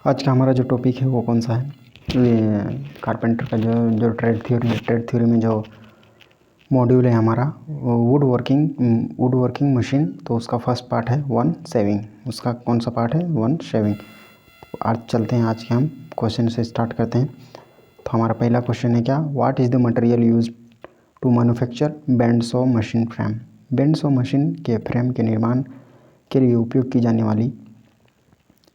आज का हमारा जो टॉपिक है वो कौन सा है, कारपेंटर का जो ट्रेड थ्योरी में जो मॉड्यूल है हमारा वुड वर्किंग मशीन। तो उसका फर्स्ट पार्ट है वन शेविंग। उसका कौन सा पार्ट है? One shaving. आज चलते हैं, आज के हम क्वेश्चन से स्टार्ट करते हैं। तो हमारा पहला क्वेश्चन है क्या, what is the material use to manufacture band saw machine frame. Band saw machine के फ्रेम के निर्माण के लिए उपयोग की जाने वाली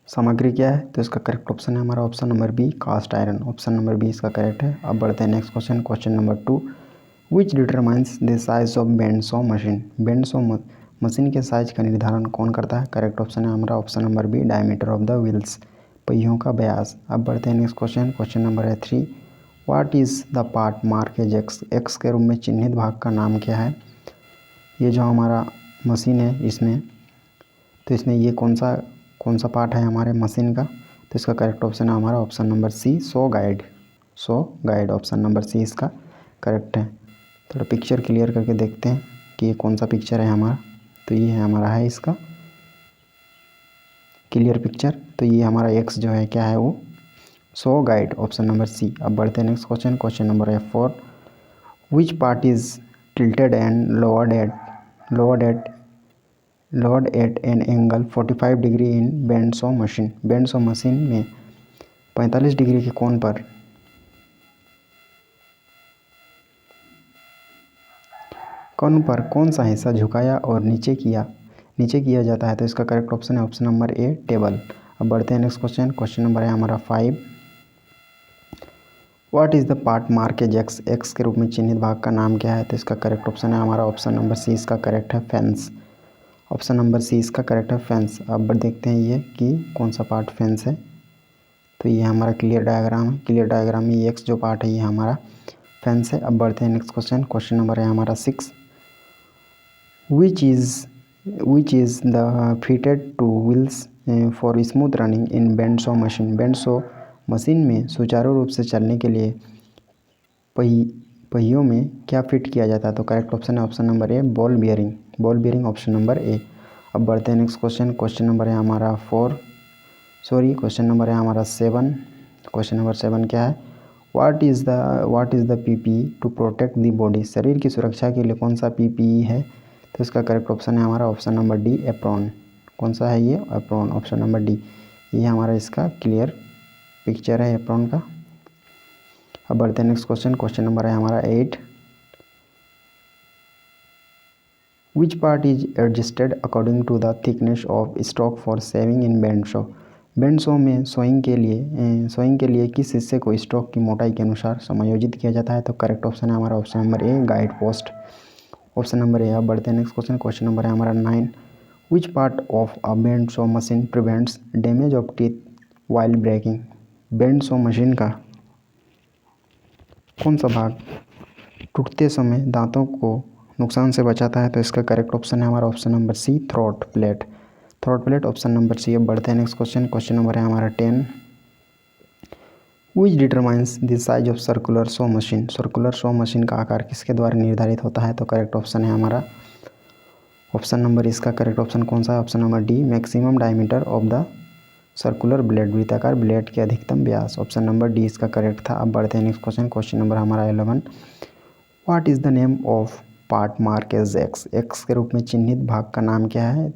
सामग्री क्या है? तो इसका करेक्ट ऑप्शन है हमारा option number B, cast iron. Option number B इसका करेक्ट है। अब बढ़ते हैं next question, question number 2, which determines the size of band saw machine. Band saw machine के साइज का निर्धारण कौन करता है? करेक्ट ऑप्शन है हमारा option number B, diameter of the wheels, पहियों का व्यास। अब बढ़ते हैं नेक्स्ट क्वेश्चन, क्वेश्चन नंबर है 3, what is the part mark as X. X के रूप में चिन्हित भाग का नाम क्या है? ये जो हमारा मशीन है इसमें, तो इसमें ये कौन सा पार्ट है हमारे मशीन का? तो इसका करेक्ट ऑप्शन है हमारा ऑप्शन नंबर सी, सो गाइड। ऑप्शन नंबर सी इसका करेक्ट है। थोड़ा पिक्चर क्लियर करके देखते हैं कि ये कौन सा पिक्चर है हमारा। तो ये है हमारा है इसका क्लियर पिक्चर। तो ये हमारा एक्स जो है क्या है वो saw guide, option number C. अब बढ़ते हैं नेक्स्ट क्वेश्चन, क्वेश्चन नंबर है 4, which part is tilted and lowered at an angle 45 degree in band saw machine. Band saw machine में 45 डिग्री के कोण पर कौन सा हिस्सा झुकाया और नीचे किया जाता है? तो इसका करेक्ट ऑप्शन है ऑप्शन नंबर ए, टेबल। अब बढ़ते हैं नेक्स्ट क्वेश्चन, क्वेश्चन नंबर है हमारा 5, what is the part mark as X. X के रूप में चिन्हित भाग का नाम क्या है? तो इसका करेक्ट ऑप्शन है हमारा ऑप्शन नंबर सी, इसका करेक्ट है फेंस। ऑप्शन नंबर सी इसका करेक्ट है फेंस। अब देखते हैं ये कि कौन सा पार्ट फेंस है। तो ये हमारा क्लियर डायग्राम है। क्लियर डायग्राम में ये एक्स जो पार्ट है ये हमारा फेंस है। अब बढ़ते हैं नेक्स्ट क्वेश्चन, क्वेश्चन नंबर है हमारा 6, विच is the fitted two wheels for smooth running in band saw machine. Band saw machine में सुचारू रूप से चलने के लिए पहियों में क्या फिट किया जाता है? तो करेक्ट ऑप्शन है option number A, ball bearing, option number A. अब बढ़ते हैं नेक्स्ट क्वेश्चन, क्वेश्चन नंबर है हमारा क्वेश्चन नंबर है हमारा 7। क्वेश्चन नंबर 7 क्या है, what is the PPE to protect the body. शरीर की सुरक्षा के लिए कौन सा पीपीई है? तो इसका करेक्ट ऑप्शन है हमारा ऑप्शन नंबर डी, एप्रॉन। कौन सा है ये? Apron, option number D. ये हमारा इसका क्लियर पिक्चर है एप्रॉन का। अब बढ़ते हैं नेक्स्ट क्वेश्चन, क्वेश्चन नंबर है हमारा 8, which part is adjusted according to the thickness of stock for sawing in band saw. Band saw में सोइंग के लिए किस हिस्से को स्टॉक की मोटाई के अनुसार समायोजित किया जाता है? तो करेक्ट ऑप्शन है हमारा option number A, guide post, option number A. अब बढ़ते हैं नेक्स्ट क्वेश्चन, क्वेश्चन नंबर है हमारा 9, which part of a band saw machine prevents damage of teeth while breaking. Band saw machine का कौन सा भाग टूटते समय दांतों को नुकसान से बचाता है? तो इसका करेक्ट ऑप्शन है हमारा option number C, throat plate, option number C. अब बढ़ते हैं नेक्स्ट क्वेश्चन, क्वेश्चन नंबर है हमारा 10, विच determines the size of circular saw machine. Circular saw machine का आकार किसके द्वारा निर्धारित होता है? तो करेक्ट ऑप्शन है हमारा ऑप्शन नंबर, इसका करेक्ट ऑप्शन कौन सा है? Option number D, maximum diameter of the circular blade, वृत्ताकार ब्लेड के अधिकतम व्यास, ऑप्शन नंबर डी इसका करेक्ट था। अब बढ़ते हैं नेक्स्ट क्वेश्चन, क्वेश्चन नंबर हमारा 11, what is the name of part mark as X. X के रूप में चिन्हित भाग का नाम क्या है?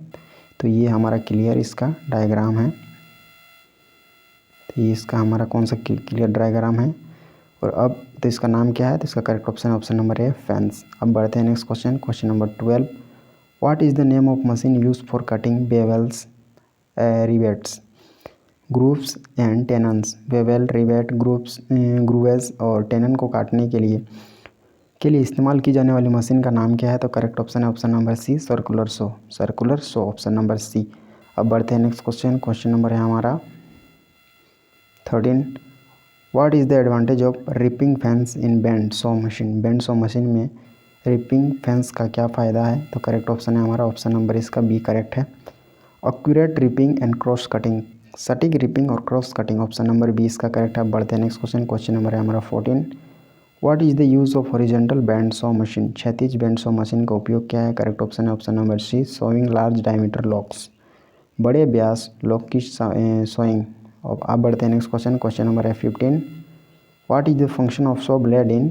तो ये हमारा क्लियर इसका डायग्राम है। तो ये इसका हमारा कौन सा क्लियर डायग्राम है और अब तो इसका नाम क्या है? तो इसका correct option option number A, fence. अब बढ़ते हैं next question, question number 12, what is the name of machine use for cutting bevels, rivets, grooves and tenons. Bevel, rivet, grooves और टेनन को काटने के लिए इस्तेमाल की जाने वाली मशीन का नाम क्या है? तो करेक्ट ऑप्शन है option number C, circular saw, option number C. अब बढ़ते हैं नेक्स्ट क्वेश्चन, क्वेश्चन नंबर है हमारा 13, what is the advantage of ripping fence in band saw machine. Band saw machine में रिपिंग फैंस का क्या फ़ायदा है? तो करेक्ट ऑप्शन है हमारा ऑप्शन नंबर इसका बी करेक्ट है, accurate ripping and cross cutting, सटीक रिपिंग और cross cutting, option number B इसका करेक्ट है। अब बढ़ते हैं नेक्स्ट क्वेश्चन, क्वेश्चन नंबर है हमारा 14, what is the use of horizontal band saw machine. क्षैतिज बेंड सॉ मशीन का उपयोग क्या है? करेक्ट ऑप्शन है option number C, sawing large diameter logs, बड़े व्यास लॉक की सोइंग, अब आप बढ़ते हैं नेक्स्ट क्वेश्चन। क्वेश्चन नंबर है 15। What is the function of saw blade in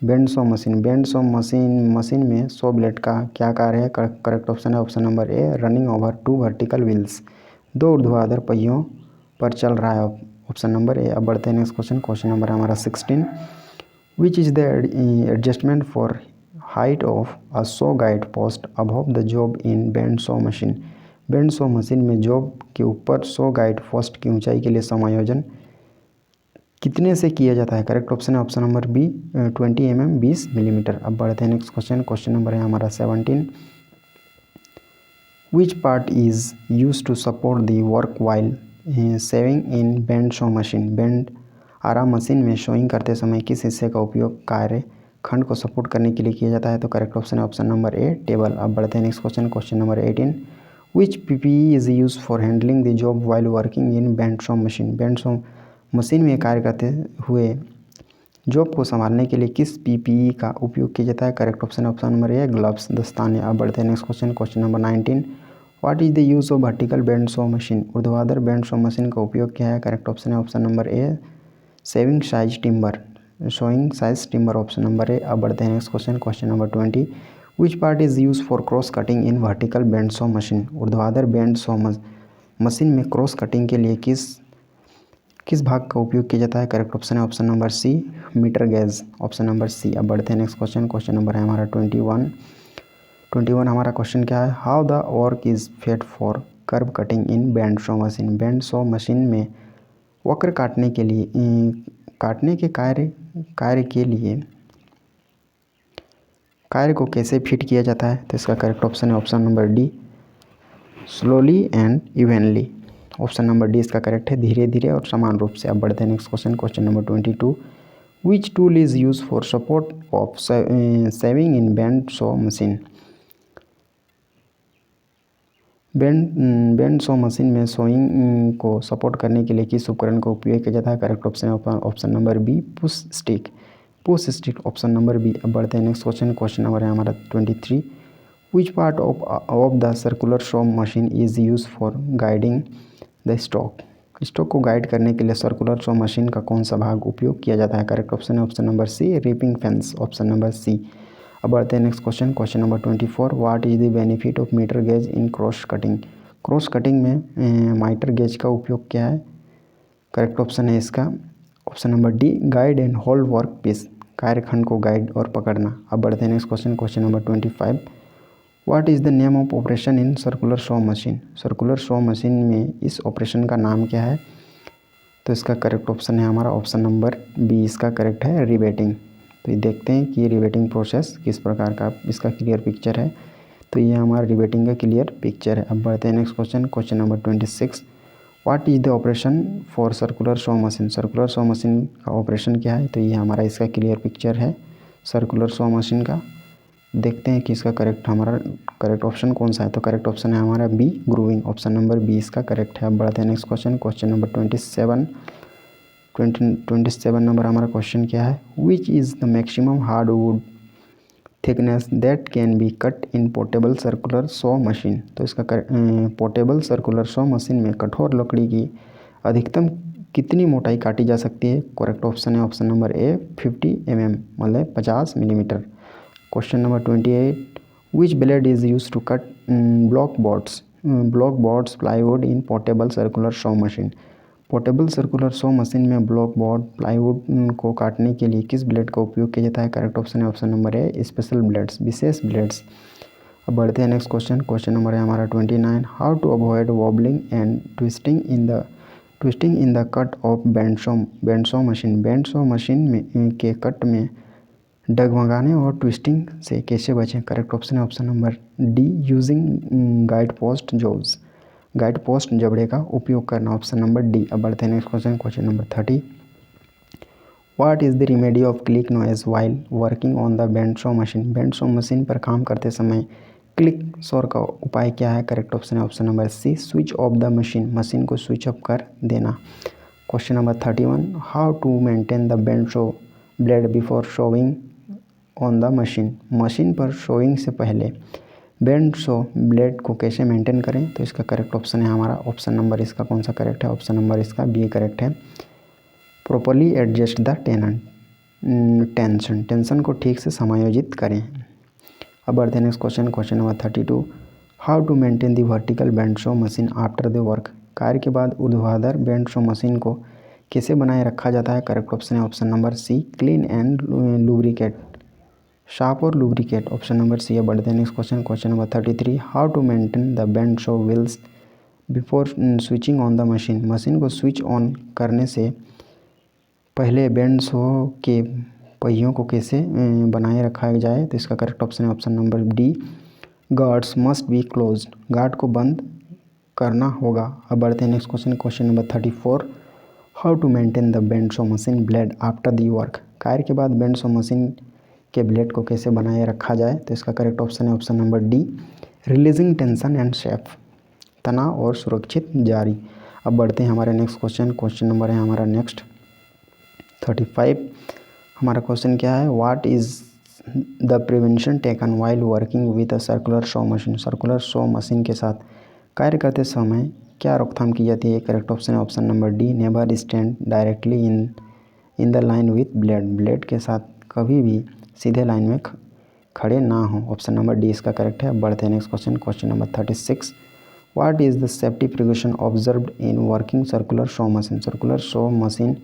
band saw machine? Band saw machine में सॉ ब्लेड का क्या कार्य है? करेक्ट ऑप्शन है ऑप्शन नंबर ए, रनिंग ओवर 2 वर्टिकल व्हील्स, 2 ऊर्ध्वाधर पहियों पर चल रहा है, ऑप्शन नंबर ए। अब बढ़ते हैं नेक्स्ट क्वेश्चन। क्वेश्चन नंबर है हमारा 16। विच is the adjustment for height of a saw guide post above the job in band saw machine? Band saw machine में जॉब के ऊपर सॉ गाइड पोस्ट की ऊंचाई के लिए समायोजन कितने से किया जाता है? करेक्ट ऑप्शन है option number B, 20 mm 20 millimetre. अब बढ़ते हैं नेक्स्ट क्वेश्चन। क्वेश्चन नंबर है हमारा 17। Which part is use to support the work while sawing in band saw machine? Band आराम मशीन में शोइंग करते समय किस हिस्से का उपयोग कार्य खंड को सपोर्ट करने के लिए किया जाता है? तो करेक्ट ऑप्शन है ऑप्शन नंबर ए, टेबल। अब बढ़ते हैं next question. Question number 18। Which PPE is use for handling the job while working in band saw machine? Band saw machine में कार्य करते हुए जॉब को संभालने के लिए किस PPE का उपयोग किया जाता है? करेक्ट ऑप्शन है ऑप्शन नंबर ए, ग्लव्स, दस्ताने। अब बढ़ते हैं next question. Question number 19। What is the use of vertical bend saw machine? ऊर्ध्वाधर बेंड सॉ मशीन का उपयोग क्या है? करेक्ट ऑप्शन है option number A, saving size timber, showing size timber, option number A. अब बढ़ते हैं next question. Question number 20। Which part is use for cross cutting in vertical bend saw machine? ऊर्ध्वाधर band saw machine में cross cutting के लिए किस भाग का उपयोग किया जाता है? करेक्ट ऑप्शन है option number C, mitre gauge, option number C. अब बढ़ते हैं नेक्स्ट क्वेश्चन। क्वेश्चन नंबर है हमारा 21 हमारा क्वेश्चन क्या है? How the work is fed for curve cutting in band saw machine? Band saw machine में वक्र काटने के के कार्य को कैसे फिट किया जाता है? तो इसका करेक्ट ऑप्शन है option number D, slowly and evenly, option number D इसका करेक्ट है, धीरे धीरे और समान रूप से। अब बढ़ते हैं next question. Question number 22। Which tool is use for support of saving in band saw machine? Band saw machine में सोइंग को सपोर्ट करने के लिए किस उपकरण का उपयोग किया जाता है? करेक्ट ऑप्शन है option number B, push stick, option number B. अब बढ़ते हैं नेक्स्ट क्वेश्चन। क्वेश्चन नंबर है हमारा 23। विच part of the circular saw machine is use for guiding the stock को गाइड करने के लिए सर्कुलर सॉ मशीन का कौन सा भाग उपयोग किया जाता है? करेक्ट ऑप्शन है option number C, ripping fence, option number C. अब बढ़ते हैं next question. Question number 24। What is the benefit of mitre gauge in cross cutting? Cross cutting में मीटर गेज का उपयोग क्या है? करेक्ट ऑप्शन है इसका option number D, guide and hold work piece, कार्यखंड को गाइड और पकड़ना। अब बढ़ते हैं next question. Question number 25। What is the name of operation in circular saw machine? Circular saw machine में इस ऑपरेशन का नाम क्या है? तो इसका करेक्ट ऑप्शन है हमारा ऑप्शन नंबर बी, इसका करेक्ट है रिवेटिंग। तो ये देखते हैं कि ये रिवेटिंग प्रोसेस किस प्रकार का इसका क्लियर पिक्चर है। तो ये हमारा रिवेटिंग का क्लियर पिक्चर है। अब बढ़ते हैं next question. Question number 26। What is the operation for circular saw machine? Circular saw machine का ऑपरेशन क्या है? तो ये हमारा इसका क्लियर पिक्चर है सर्कुलर सॉ मशीन का। देखते हैं कि इसका करेक्ट ऑप्शन कौन सा है। तो करेक्ट ऑप्शन है हमारा B, grooving, option number B इसका करेक्ट है। अब बढ़ते हैं next question. Question number 27 number हमारा क्वेश्चन क्या है? Which is the maximum hardwood thickness that can be cut in portable circular saw machine? तो इसका पोर्टेबल सर्कुलर सॉ मशीन में कठोर लकड़ी की अधिकतम कितनी मोटाई काटी जा सकती है? करेक्ट ऑप्शन है ऑप्शन नंबर ए, 50 mm, मतलब 50 millimetre. Question number 28। Which blade is use to cut block boards plywood in portable circular saw machine? पोर्टेबल सर्कुलर सॉ मशीन में ब्लॉक बोर्ड प्लाईवुड को काटने के लिए किस ब्लेड का उपयोग किया जाता है? करेक्ट ऑप्शन है option number A, special blades, विशेष ब्लेड्स। अब बढ़ते हैं नेक्स्ट क्वेश्चन। क्वेश्चन नंबर है हमारा 29। How to avoid wobbling and twisting in the cut of band saw machine? Band saw machine में के कट में डगमगाने और ट्विस्टिंग से कैसे बचें? करेक्ट ऑप्शन है option number D, using guide post जबड़े का उपयोग करना, ऑप्शन नंबर डी। अब बढ़ते हैं next question. Question number 30। What is the remedy of click noise while working on the band saw machine? Band saw machine पर काम करते समय क्लिक शोर का उपाय क्या है? करेक्ट ऑप्शन है option number C, switch off the machine को स्विच ऑफ कर देना। Question number 31। How to maintain the band saw blade before sawing on the machine? Machine पर शोइंग से पहले बेंड शो ब्लेड को कैसे मेंटेन करें, तो इसका करेक्ट ऑप्शन है हमारा ऑप्शन नंबर इसका कौन सा करेक्ट है, ऑप्शन नंबर इसका बी करेक्ट है। प्रॉपरली एडजस्ट द टेंशन को ठीक से समायोजित करें। अब बढ़ते हैं next question number 32। How to maintain the vertical band saw machine after the work. कार्य के बाद ऊर्ध्वाधर बेंड शो मशीन को कैसे बनाए रखा जाता है, करेक्ट ऑप्शन है option number C clean and lubricate, sharp और लुब्रिकेट, ऑप्शन नंबर सी है। बढ़ते हैं next question number 33। How to maintain the band saw wheels before switching on the machine. Machine को स्विच ऑन करने से पहले bend show के पहियों को कैसे बनाए रखा जाए, तो इसका करेक्ट ऑप्शन है option number D guards must be closed, guard को बंद करना होगा। अब बढ़ते हैं next question number 34। How to maintain the band saw machine blade after the work. कार्य के बाद बेंड शो मशीन के ब्लेड को कैसे बनाए रखा जाए, तो इसका करेक्ट ऑप्शन है option number D releasing tension and safe, तनाव और सुरक्षित जारी। अब बढ़ते हैं हमारे नेक्स्ट क्वेश्चन नंबर है हमारा नेक्स्ट 35। हमारा क्वेश्चन क्या है, what is the prevention taken while working with a circular show machine. Circular show machine के साथ कार्य करते समय क्या रोकथाम की जाती है, करेक्ट ऑप्शन है option number D never stand directly in the line with blade, blade के साथ कभी भी सीधे लाइन में खड़े ना हो, ऑप्शन नंबर डी इसका करेक्ट है। अब बढ़ते हैं next question number 36। What is the safety precaution observed in working circular show machine. Circular show machine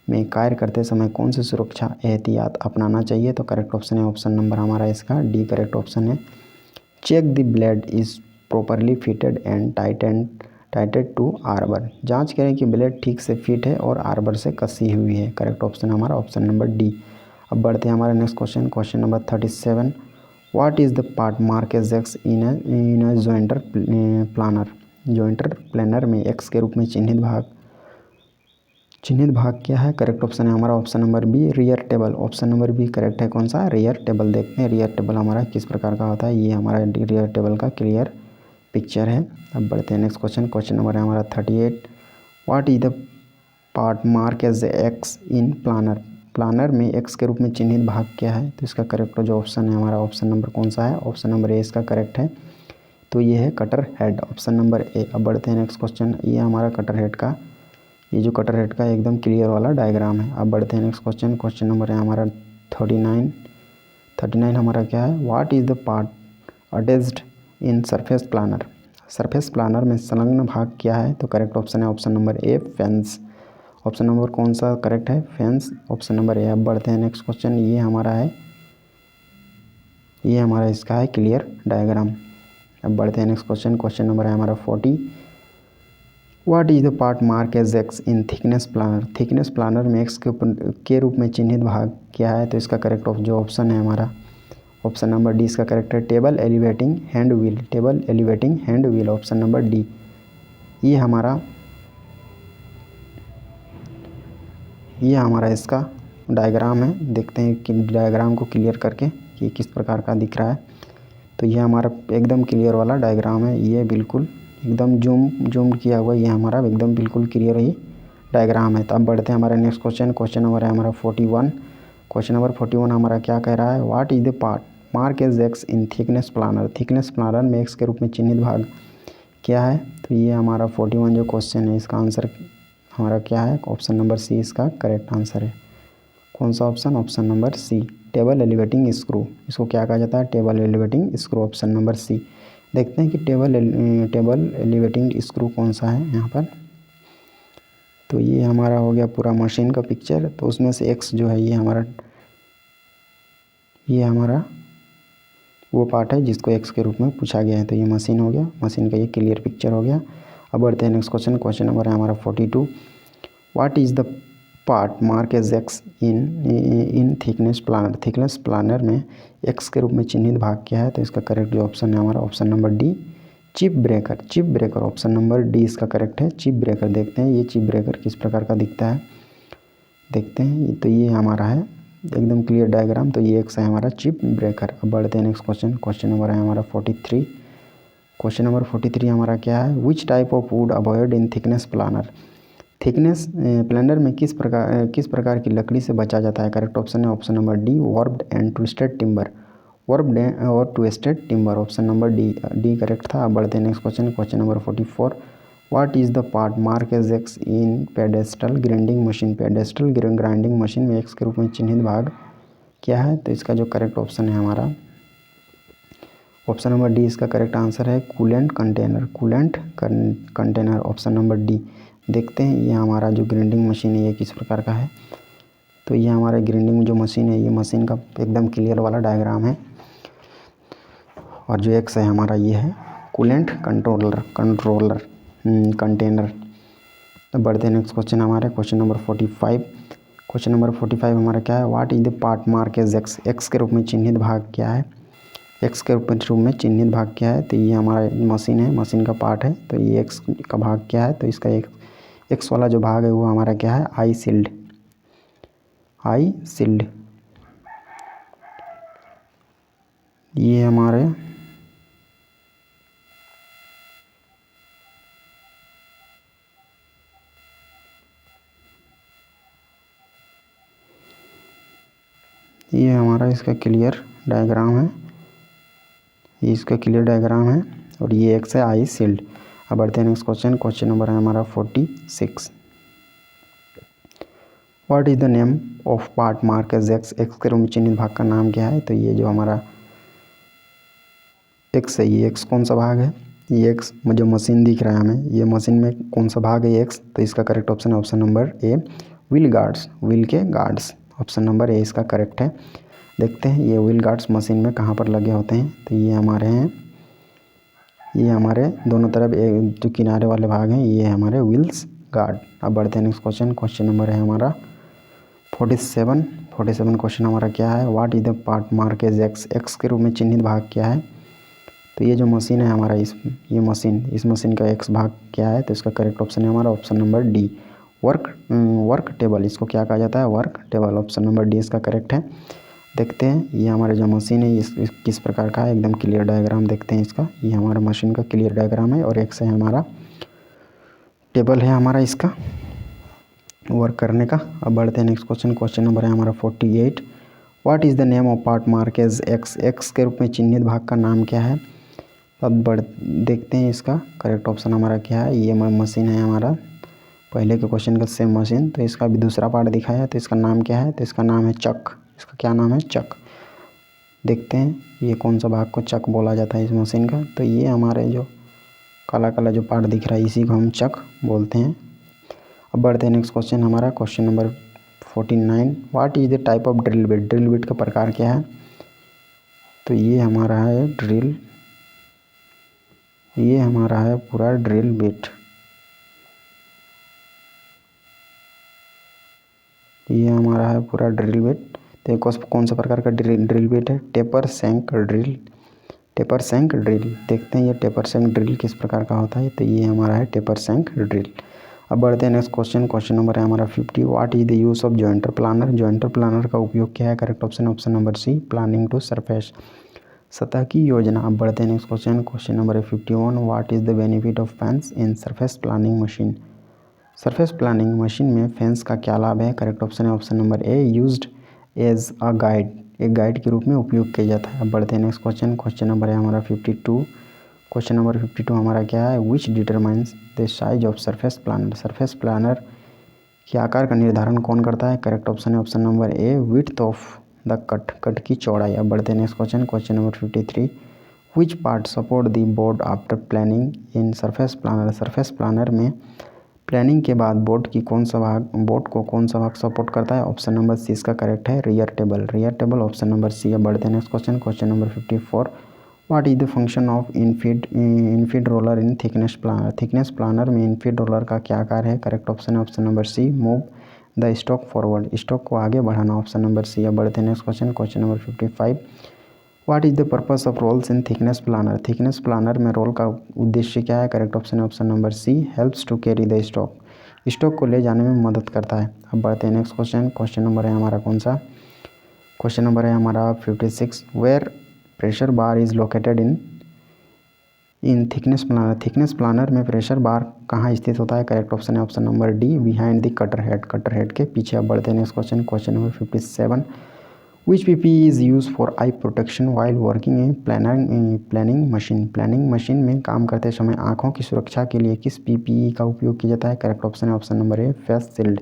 में कार्य करते समय कौन सी सुरक्षा एहतियात अपनाना चाहिए, तो करेक्ट ऑप्शन है ऑप्शन नंबर हमारा इसका डी करेक्ट ऑप्शन है। Check the blade is properly fitted and tighted to arbor, जांच करें कि ब्लेड ठीक से फिट है और आर्बर से कसी हुई है, करेक्ट ऑप्शन हमारा ऑप्शन नंबर डी। अब बढ़ते हैं हमारे next question number 37। What is the part mark as X in a jointer planer. Jointer planer में एक्स के रूप में चिन्हित भाग क्या है, करेक्ट ऑप्शन है हमारा option number B rear table, option number B correct है कौन सा रियर टेबल। देखते हैं रियर टेबल हमारा किस प्रकार का होता है, ये हमारा रियर टेबल का क्लियर पिक्चर है। अब बढ़ते हैं नेक्स्ट क्वेश्चन नंबर है हमारा 38। What is the part mark as X in planer. Planer में एक्स के रूप में चिन्हित भाग क्या है, तो इसका करेक्ट जो ऑप्शन है हमारा ऑप्शन नंबर कौन सा है, ऑप्शन नंबर ए इसका करेक्ट है, तो ये है cutter head, option number A. अब बढ़ते हैं नेक्स्ट क्वेश्चन, ये हमारा कटर हेड का, ये जो कटर हेड का एकदम क्लियर वाला डायग्राम है। अब बढ़ते हैं नेक्स्ट क्वेश्चन नंबर है हमारा 39 हमारा क्या है, what is the part attached in surface planer. Surface planer में संलग्न भाग क्या है, तो करेक्ट ऑप्शन है option number A fence, option number कौन सा करेक्ट है फेंस, ऑप्शन नंबर ए। अब बढ़ते हैं नेक्स्ट क्वेश्चन, ये हमारा इसका है क्लियर डायग्राम। अब बढ़ते हैं नेक्स्ट क्वेश्चन नंबर है हमारा 40। What is the part mark as X in thickness planer. Thickness planer में एक्स के रूप में चिन्हित भाग क्या है, तो इसका करेक्ट जो ऑप्शन है हमारा ऑप्शन नंबर डी इसका करेक्ट है table elevating hand wheel, table elevating hand wheel, option number D. ये हमारा इसका डायग्राम है, देखते हैं कि डायग्राम को क्लियर करके कि किस प्रकार का दिख रहा है। तो ये हमारा एकदम क्लियर वाला डायग्राम है, ये बिल्कुल एकदम जूम किया हुआ, ये हमारा एकदम बिल्कुल क्लियर ही डायग्राम है। तो अब बढ़ते हैं हमारे नेक्स्ट क्वेश्चन नंबर है हमारा 41। क्वेश्चन नंबर 41 हमारा क्या कह रहा है, what is the part mark as X in thickness planer. Thickness planer में एक्स के रूप में चिन्हित भाग क्या है, तो ये हमारा 41 जो क्वेश्चन है इसका आंसर हमारा क्या है, ऑप्शन नंबर सी इसका करेक्ट आंसर है। कौन सा option, option number C table elevating screw, इसको क्या कहा जाता है table elevating screw, option number C. देखते हैं कि टेबल एलिवेटिंग स्क्रू कौन सा है यहाँ पर। तो ये हमारा हो गया पूरा मशीन का पिक्चर, तो उसमें से एक्स जो है ये हमारा वो पार्ट है जिसको एक्स के रूप में पूछा गया है, तो ये मशीन हो गया, मशीन का ये क्लियर पिक्चर हो गया। अब बढ़ते हैं नेक्स्ट क्वेश्चन नंबर है हमारा 42। What is the part mark as X in thickness planer. Thickness planer में एक्स के रूप में चिन्हित भाग क्या है, तो इसका करेक्ट जो ऑप्शन है हमारा option number D chip breaker, option number D इसका करेक्ट है चिप ब्रेकर। देखते हैं ये चिप ब्रेकर किस प्रकार का दिखता है, देखते हैं। तो ये हमारा है एकदम क्लियर डायग्राम, तो ये एक्स है हमारा चिप ब्रेकर। अब बढ़ते हैं नेक्स्ट क्वेश्चन नंबर है हमारा 43। क्वेश्चन नंबर 43 हमारा क्या है, which type of wood avoid in thickness planer. Thickness planer में किस प्रकार की लकड़ी से बचा जाता है, करेक्ट ऑप्शन है option number D warped and twisted timber. Warp और twisted timber, option number D correct था। अब बढ़ते हैं next question, question number 44। What is the part mark as X in pedestal grinding machine. Pedestal grinding machine में X के रूप में चिन्हित भाग क्या है? तो इसका जो करेक्ट ऑप्शन है हमारा ऑप्शन नंबर डी इसका करेक्ट आंसर है coolant container. Coolant container option number D. देखते हैं ये हमारा जो ग्राइंडिंग मशीन है ये किस प्रकार का है। तो ये हमारा ग्राइंडिंग जो मशीन है ये मशीन का एकदम क्लियर वाला डायग्राम है और जो एक्स है हमारा ये है कूलेंट कंट्रोलर कंटेनर। तो बढ़ते हैं नेक्स्ट क्वेश्चन हमारे क्वेश्चन नंबर 45। क्वेश्चन नंबर 45 हमारा क्या है? What is the part mark as X. X के रूप में चिन्हित भाग क्या है? एक्स के रूप में चिन्हित भाग क्या है? तो ये हमारा मशीन है, मशीन का पार्ट है। तो ये एक्स का भाग क्या है? तो इसका एक्स वाला जो भाग है वो हमारा क्या है? आई शील्ड। आई शील्ड ये हमारे ये हमारा इसका क्लियर डायग्राम है, ये इसका क्लियर डायग्राम है और ये एक्स है आई शील्ड। अब बढ़ते हैं नेक्स्ट क्वेश्चन, क्वेश्चन नंबर है हमारा 46। What is the name of part mark as X. X के रूप में चिन्हित भाग का नाम क्या है? तो ये जो हमारा एक्स है ये एक्स कौन सा भाग है? ये एक्स जो मशीन दिख रहा है हमें ये मशीन में कौन सा भाग है ये एक्स? तो इसका करेक्ट ऑप्शन है option number a wheel guards. Wheel के गार्ड्स ऑप्शन नंबर ए इसका करेक्ट है। देखते हैं ये व्हील गार्ड्स मशीन में कहाँ पर लगे होते हैं। तो ये हमारे हैं, ये हमारे दोनों तरफ जो किनारे वाले भाग हैं ये हमारे व्हील्स गार्ड। अब बढ़ते हैं नेक्स्ट क्वेश्चन, क्वेश्चन नंबर है हमारा 47 क्वेश्चन हमारा क्या है? What is the part mark as X. X के रूप में चिन्हित भाग क्या है? तो ये जो मशीन है हमारा इस मशीन का एक्स भाग क्या है? तो इसका करेक्ट ऑप्शन है हमारा option number D work table. इसको क्या कहा जाता है? Work table. Option number D इसका करेक्ट है। देखते हैं ये हमारे जो मशीन है इस किस प्रकार का है, एकदम क्लियर डायग्राम देखते हैं इसका। ये हमारा मशीन का क्लियर डायग्राम है और एक्स है हमारा टेबल है हमारा इसका वर्क करने का। अब बढ़ते हैं नेक्स्ट क्वेश्चन, क्वेश्चन नंबर है हमारा 48। What is the name of part mark as X. X के रूप में चिन्हित भाग का नाम क्या है? अब देखते हैं इसका करेक्ट ऑप्शन हमारा क्या है। ये मशीन है हमारा पहले के क्वेश्चन का सेम मशीन। तो इसका भी दूसरा पार्ट दिखाया है। तो इसका नाम क्या है? तो इसका नाम है चक। इसका क्या नाम है? चक। देखते हैं ये कौन सा भाग को चक बोला जाता है इस मशीन का। तो ये हमारे जो काला काला जो पार्ट दिख रहा है इसी को हम चक बोलते हैं। अब बढ़ते हैं नेक्स्ट क्वेश्चन हमारा question number 49। What is the type of drill bit. Drill bit का प्रकार क्या है? तो ये हमारा है ड्रिल, ये हमारा है पूरा ड्रिल बिट। ये हमारा है पूरा ड्रिल बिट। तो ये कौन सा प्रकार का ड्रिल बिट है? Taper shank drill. Taper shank drill. देखते हैं ये टेपर सैंक ड्रिल किस प्रकार का होता है। तो ये हमारा है टेपर सैंक ड्रिल। अब बढ़ते हैं नेक्स्ट क्वेश्चन, क्वेश्चन नंबर है हमारा 50। What is the use of jointer planer. Jointer planer का उपयोग क्या है? Correct option option number C planing to surface, सतह की योजना। अब बढ़ते हैं नेक्स्ट क्वेश्चन, क्वेश्चन नंबर है 51। What is the benefit of fence in surface planing machine. Surface planing machine में फैंस का क्या लाभ है? करेक्ट ऑप्शन है option number A used as a guide, एक गाइड के रूप में उपयोग किया जाता है। अब बढ़ते हैं नेक्स्ट क्वेश्चन, क्वेश्चन नंबर है हमारा 52। क्वेश्चन नंबर 52 हमारा क्या है? Which determines the size of surface planer. Surface planer के आकार का निर्धारण कौन करता है? करेक्ट ऑप्शन है option number A width of the cut की चौड़ाई। अब बढ़ते हैं next question, question number 53। Which part support the board after planing in surface planer. Surface planer में प्लानिंग के बाद बोर्ड को कौन सा भाग सपोर्ट करता है? ऑप्शन नंबर सी इसका करेक्ट है rear table option number C. अब बढ़ते हैं next question, question number 54। What is the function of infeed roller in thickness planer. Thickness planer में इनफीड रोलर का क्या आकार है? करेक्ट ऑप्शन है option number C move the stock forward, stock को आगे बढ़ाना ऑप्शन नंबर सी। अब बढ़ते हैं next question, question number 55। What is the purpose of rolls in thickness planer. Thickness planer में रोल का उद्देश्य क्या है? करेक्ट ऑप्शन है option number C helps to carry the stock, stock को ले जाने में मदद करता है। अब बढ़ते हैं नेक्स्ट क्वेश्चन, क्वेश्चन नंबर है हमारा कौन सा? क्वेश्चन नंबर है हमारा 56। Where pressure bar is located in thickness planer. Thickness planer में प्रेशर बार कहाँ स्थित होता है? करेक्ट ऑप्शन है option number D behind the cutter head, cutter head के पीछे। अब बढ़ते हैं next question, question number 57। Which PPE is use for eye protection while working a planing machine. Planing machine में काम करते समय आँखों की सुरक्षा के लिए किस PPE का उपयोग किया जाता है? करेक्ट ऑप्शन है option number A face shield.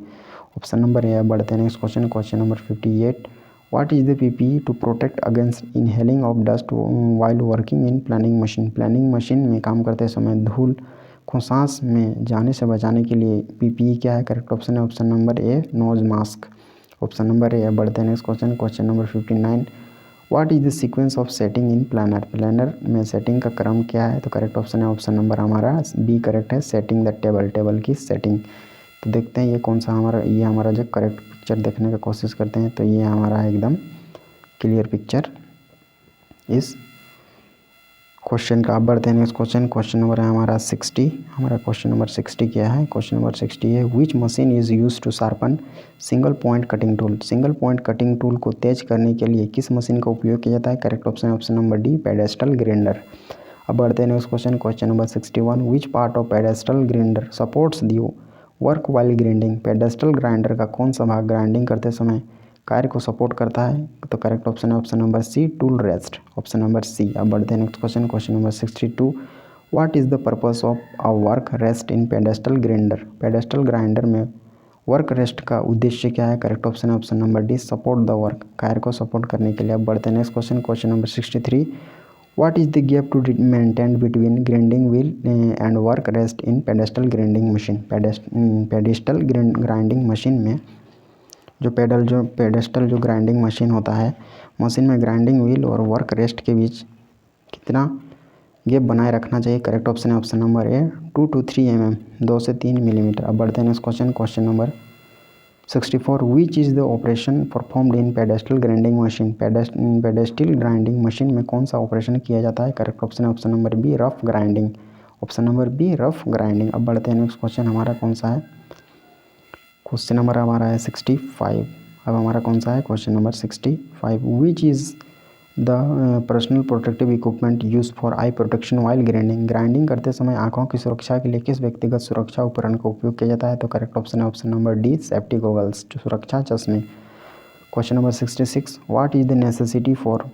Option number A. बढ़ते हैं next question, question number 58। What is the PPE to protect against inhaling of dust while working in planing machine. Planing machine में काम करते समय धूल को सांस में जाने से बचाने के लिए PPE क्या है? करेक्ट ऑप्शन है option number A nose mask. Option number A. बढ़ते हैं next question, question number 59। What is the sequence of setting in planer. Planer में सेटिंग का क्रम क्या है? तो करेक्ट ऑप्शन है ऑप्शन नंबर हमारा बी करेक्ट है, सेटिंग द टेबल, टेबल की सेटिंग। तो देखते हैं ये कौन सा हमारा, ये हमारा जो करेक्ट पिक्चर देखने का कोशिश करते हैं तो ये हमारा है एकदम क्लियर पिक्चर इस क्वेश्चन का। आप बढ़ते हैं नेक्स्ट क्वेश्चन, क्वेश्चन नंबर है हमारा 60। हमारा क्वेश्चन नंबर 60 क्या है? क्वेश्चन नंबर 60 है which machine is use to sharpen single point cutting tool. Single point cutting tool को तेज करने के लिए किस मशीन का उपयोग किया जाता है? करेक्ट ऑप्शन है option number D pedestal grinder. अब बढ़ते हैं next question, question number 61। Which part of pedestal grinder supports the work while grinding. Pedestal grinder का कौन सा भाग ग्राइंडिंग करते समय कार्य को सपोर्ट करता है? तो करेक्ट ऑप्शन है option number C tool rest, option number C. अब बढ़ते हैं next question, question number 62। What is the purpose of a work rest in pedestal grinder. Pedestal grinder में वर्क रेस्ट का उद्देश्य क्या है? करेक्ट ऑप्शन है option number D support the work, कार्य को सपोर्ट करने के लिए। अब बढ़ते हैं next question, question number 63। What is the gap to maintain between grinding wheel and work rest in pedestal grinding machine. Pedestal grinding machine में जो पेडेस्टल जो ग्राइंडिंग मशीन होता है, मशीन में ग्राइंडिंग व्हील और वर्क रेस्ट के बीच कितना gap बनाए रखना चाहिए? करेक्ट ऑप्शन है option number A 2 to 3 mm, 2 से 3 मिलीमीटर। अब बढ़ते हैं next question, question number 64। Which is the operation performed in pedestal grinding machine. Pedestal grinding machine में कौन सा ऑपरेशन किया जाता है? करेक्ट ऑप्शन है option number B rough grinding, option number B rough grinding. अब बढ़ते हैं नेक्स्ट क्वेश्चन हमारा कौन सा है? क्वेश्चन नंबर हमारा है 65। अब हमारा कौन सा है? Question number 65। Which is the personal protective equipment use for eye protection while grinding. Grinding करते समय आंखों की सुरक्षा के लिए किस व्यक्तिगत सुरक्षा उपकरण का उपयोग किया जाता है? तो करेक्ट ऑप्शन है option number D safety goggles, सुरक्षा चश्मे। Question number 66। What is the necessity for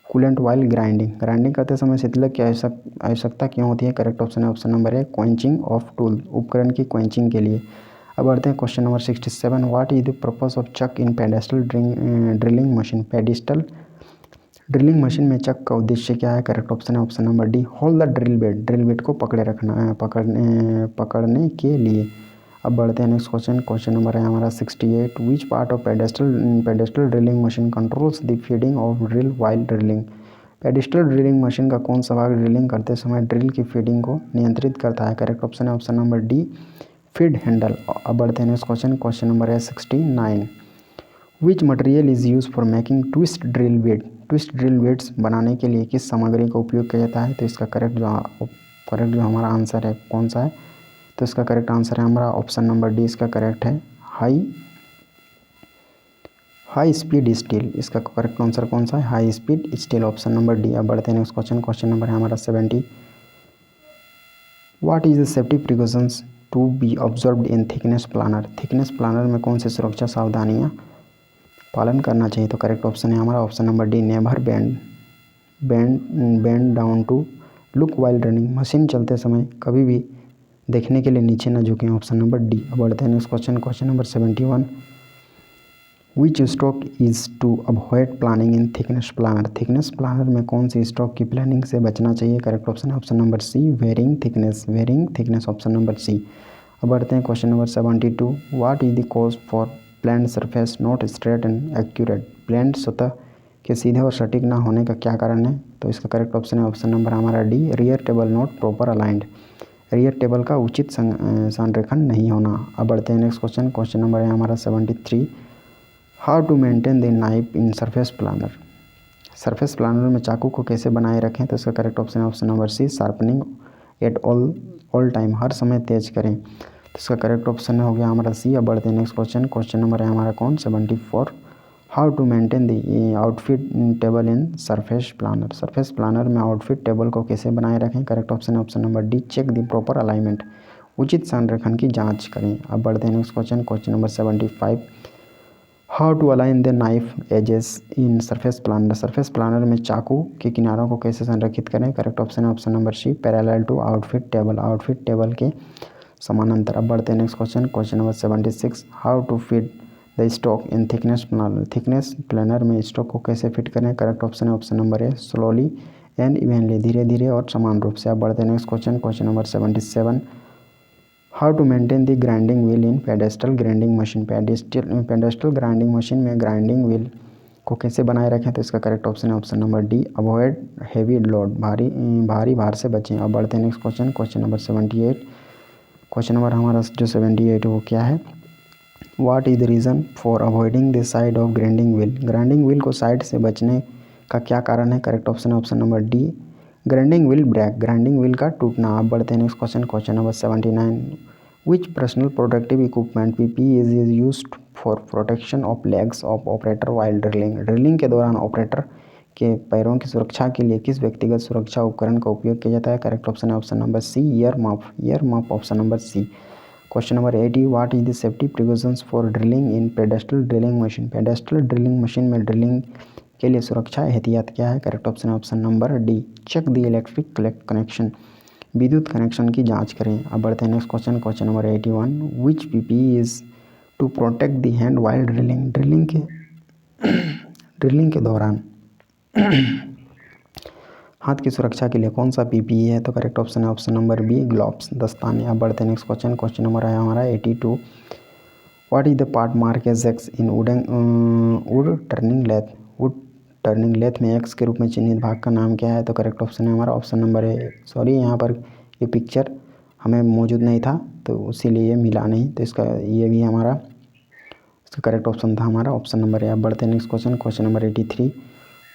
coolant while grinding. Grinding करते समय शीतलक की आवश्यकता क्यों होती है? करेक्ट ऑप्शन है option number A quenching of tool, उपकरण की क्वेंचिंग के लिए। अब बढ़ते हैं question number 67। What is the purpose of chuck in pedestal drilling machine. Pedestal drilling machine में चक का उद्देश्य क्या है? करेक्ट ऑप्शन है option number D hold the drill bed को पकड़ने के लिए। अब बढ़ते हैं नेक्स्ट क्वेश्चन, क्वेश्चन नंबर है हमारा 68। विच part of pedestal drilling machine controls the feeding of drill while drilling. Pedestal drilling machine का कौन सा भाग ड्रिलिंग करते समय ड्रिल की फीडिंग को नियंत्रित करता है? करेक्ट ऑप्शन है option number D feed handle. अब बढ़ते हैं नेक्स्ट क्वेश्चन, क्वेश्चन नंबर है 69। Which material is use for making twist drill bed. Twist drill beds बनाने के लिए किस सामग्री का उपयोग किया जाता है? तो इसका करेक्ट जो हमारा आंसर है कौन सा है? तो इसका करेक्ट आंसर है हमारा ऑप्शन नंबर डी, इसका करेक्ट है हाई स्पीड स्टील। इसका करेक्ट आंसर कौन सा है? High speed steel, option number D. अब बढ़ते हैं नेक्स्ट क्वेश्चन, क्वेश्चन नंबर है हमारा 70। What is the safety precautions to be observed in thickness planer. Thickness planer में कौन सी सुरक्षा सावधानियाँ पालन करना चाहिए? तो करेक्ट ऑप्शन है हमारा option number D never bend down to look while running. Machine चलते समय कभी भी देखने के लिए नीचे न झुकें, ऑप्शन नंबर डी। अब बढ़ते हैं next question, question number 71। Which stroke is to avoid planing in thickness planer. Thickness planer में कौन सी स्ट्रोक की प्लानिंग से बचना चाहिए? करेक्ट ऑप्शन है option number C varying thickness, option number C. अब बढ़ते हैं question number 72। What is the cause for plane surface not straight and accurate. Plane सतह के सीधे और सटीक ना होने का क्या कारण है? तो इसका करेक्ट ऑप्शन है ऑप्शन नंबर हमारा D rear table not proper aligned, rear table का उचित संरेखन नहीं होना। अब बढ़ते हैं नेक्स्ट क्वेश्चन, क्वेश्चन नंबर है हमारा 73। How to maintain the knife in surface planer. Surface planer में चाकू को कैसे बनाए रखें? तो इसका करेक्ट ऑप्शन है option number C sharpening at all time, हर समय तेज करें। तो इसका करेक्ट ऑप्शन हो गया हमारा सी। अब बढ़ते हैं नेक्स्ट क्वेश्चन, क्वेश्चन नंबर है हमारा कौन 74। How to maintain the outfit table in surface planer. Surface planer में आउटफिट टेबल को कैसे बनाए रखें? करेक्ट ऑप्शन है option number D check the proper alignment, उचित संरेखण की जांच करें। अब बढ़ते हैं next question, question number 75। How to align the knife edges in surface planer, surface planer में चाकू के किनारों को कैसे संरेखित करें। करेक्ट ऑप्शन है option number C, parallel to outfit table, outfit table के समानांतर। अब बढ़ते हैं next question, question number 76, how to fit the stock in thickness planer, thickness planer में स्टॉक को कैसे फिट करें। करेक्ट ऑप्शन है option number A, slowly and evenly, धीरे धीरे और समान रूप से। अब बढ़ते हैं next question, question number 77, how to maintain the grinding wheel in pedestal grinding machine, pedestal grinding machine में ग्राइंडिंग व्हील को कैसे बनाए रखें। तो इसका करेक्ट ऑप्शन है option number D, avoid heavy load, भारी भार से बचें। अब बढ़ते हैं next question, question number 78, question number हमारा जो 78 वो क्या है, what is the reason for avoiding the side of grinding wheel, grinding wheel को साइड से बचने का क्या कारण है। करेक्ट ऑप्शन है option number D, grinding wheel break, grinding wheel का टूटना। आप बढ़ते हैं next question, question number 79, which personal protective equipment PPE is used for protection of legs of operator while drilling, drilling के दौरान ऑपरेटर के पैरों की सुरक्षा के लिए किस व्यक्तिगत सुरक्षा उपकरण का उपयोग किया जाता है। करेक्ट ऑप्शन है option number C, ear muff, ear muff option number C. Question number 80, what is the safety precautions for drilling in pedestal drilling machine, pedestal drilling machine में ड्रिलिंग के लिए सुरक्षा एहतियात क्या है। करेक्ट ऑप्शन है option number D, check the electric connection, विद्युत connection की जांच करें। अब बढ़ते हैं next question, question number 81, which PPE is to protect the hand while drilling, drilling के दौरान हाथ की सुरक्षा के लिए कौन सा पीपीई है। तो करेक्ट ऑप्शन है ऑप्शन नंबर बी, ग्लोव्स, दस्ताने। अब बढ़ते हैं नेक्स्ट क्वेश्चन, क्वेश्चन नंबर है हमारा 82, what is the part mark as X in wood turning lathe, wood turning lathe में एक्स के रूप में चिन्हित भाग का नाम क्या है। तो करेक्ट ऑप्शन है हमारा ऑप्शन नंबर है, सॉरी यहाँ पर ये पिक्चर हमें मौजूद नहीं था तो इसीलिए ये मिला नहीं, तो इसका ये भी हमारा इसका करेक्ट ऑप्शन था हमारा ऑप्शन नंबर है। अब बढ़ते हैं next question, question number 83,